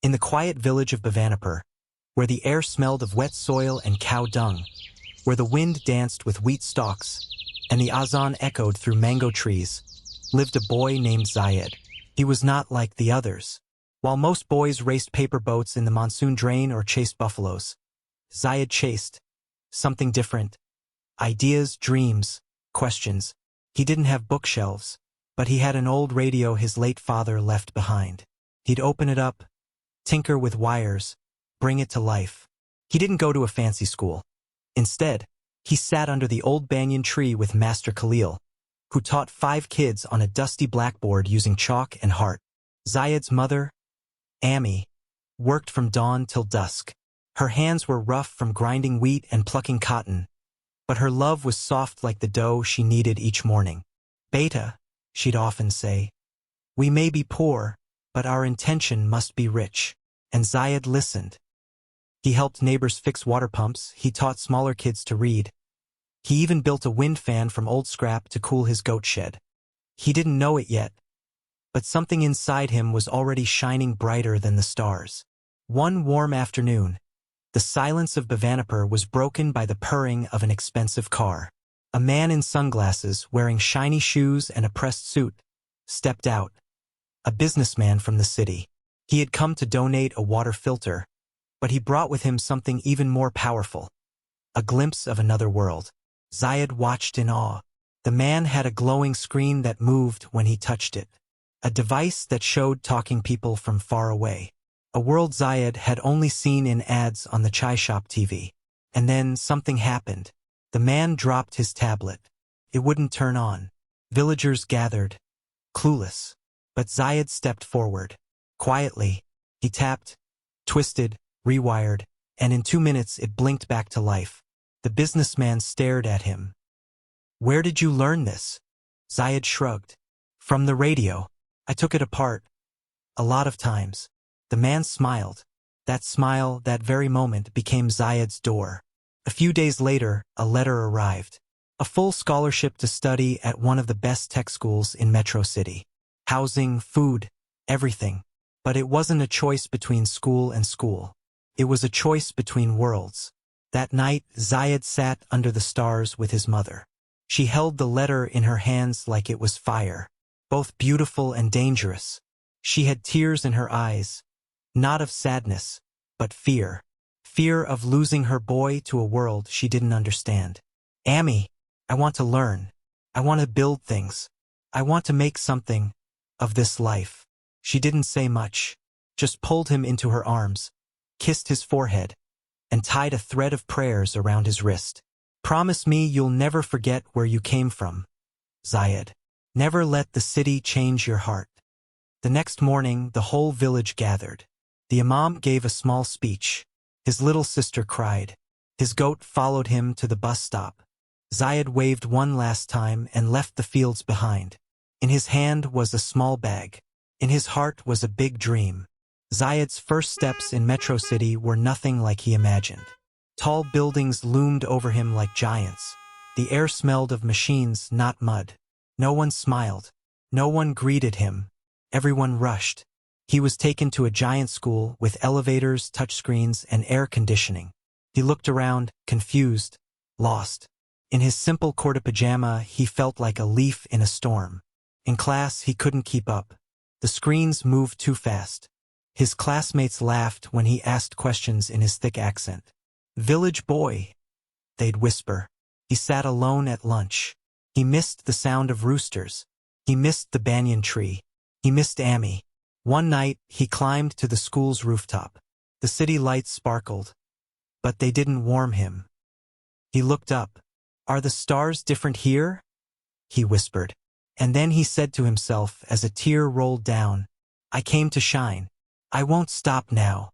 In the quiet village of Bhavanipur, where the air smelled of wet soil and cow dung, where the wind danced with wheat stalks, and the azan echoed through mango trees, lived a boy named Zayed. He was not like the others. While most boys raced paper boats in the monsoon drain or chased buffaloes, Zayed chased something different. Ideas, dreams, questions. He didn't have bookshelves, but he had an old radio his late father left behind. He'd open it up, tinker with wires, bring it to life. He didn't go to a fancy school. Instead, he sat under the old banyan tree with Master Khalil, who taught 5 kids on a dusty blackboard using chalk and heart. Zayed's mother, Amy, worked from dawn till dusk. Her hands were rough from grinding wheat and plucking cotton, but her love was soft like the dough she kneaded each morning. Beta, she'd often say, we may be poor, but our intention must be rich. And Zayed listened. He helped neighbors fix water pumps, he taught smaller kids to read. He even built a wind fan from old scrap to cool his goat shed. He didn't know it yet, but something inside him was already shining brighter than the stars. One warm afternoon, the silence of Bhavanipur was broken by the purring of an expensive car. A man in sunglasses, wearing shiny shoes and a pressed suit, stepped out. A businessman from the city. He had come to donate a water filter, but he brought with him something even more powerful. A glimpse of another world. Zayed watched in awe. The man had a glowing screen that moved when he touched it. A device that showed talking people from far away. A world Zayed had only seen in ads on the chai shop TV. And then something happened. The man dropped his tablet. It wouldn't turn on. Villagers gathered, clueless. But Zayed stepped forward. Quietly, he tapped, twisted, rewired, and in 2 minutes it blinked back to life. The businessman stared at him. Where did you learn this? Zayed shrugged. From the radio. I took it apart. A lot of times. The man smiled. That smile, that very moment, became Zayed's door. A few days later, a letter arrived. A full scholarship to study at one of the best tech schools in Metro City. Housing, food, everything. But it wasn't a choice between school and school. It was a choice between worlds. That night, Zayed sat under the stars with his mother. She held the letter in her hands like it was fire, both beautiful and dangerous. She had tears in her eyes, not of sadness, but fear. Fear of losing her boy to a world she didn't understand. Amy, I want to learn. I want to build things. I want to make something of this life. She didn't say much, just pulled him into her arms, kissed his forehead, and tied a thread of prayers around his wrist. Promise me you'll never forget where you came from, Zayed. Never let the city change your heart. The next morning, the whole village gathered. The imam gave a small speech. His little sister cried. His goat followed him to the bus stop. Zayed waved one last time and left the fields behind. In his hand was a small bag. In his heart was a big dream. Zayed's first steps in Metro City were nothing like he imagined. Tall buildings loomed over him like giants. The air smelled of machines, not mud. No one smiled. No one greeted him. Everyone rushed. He was taken to a giant school with elevators, touchscreens, and air conditioning. He looked around, confused, lost. In his simple kurta pajama, he felt like a leaf in a storm. In class, he couldn't keep up. The screens moved too fast. His classmates laughed when he asked questions in his thick accent. Village boy, they'd whisper. He sat alone at lunch. He missed the sound of roosters. He missed the banyan tree. He missed Amy. One night, he climbed to the school's rooftop. The city lights sparkled, but they didn't warm him. He looked up. Are the stars different here? He whispered. And then he said to himself as a tear rolled down, I came to shine. I won't stop now.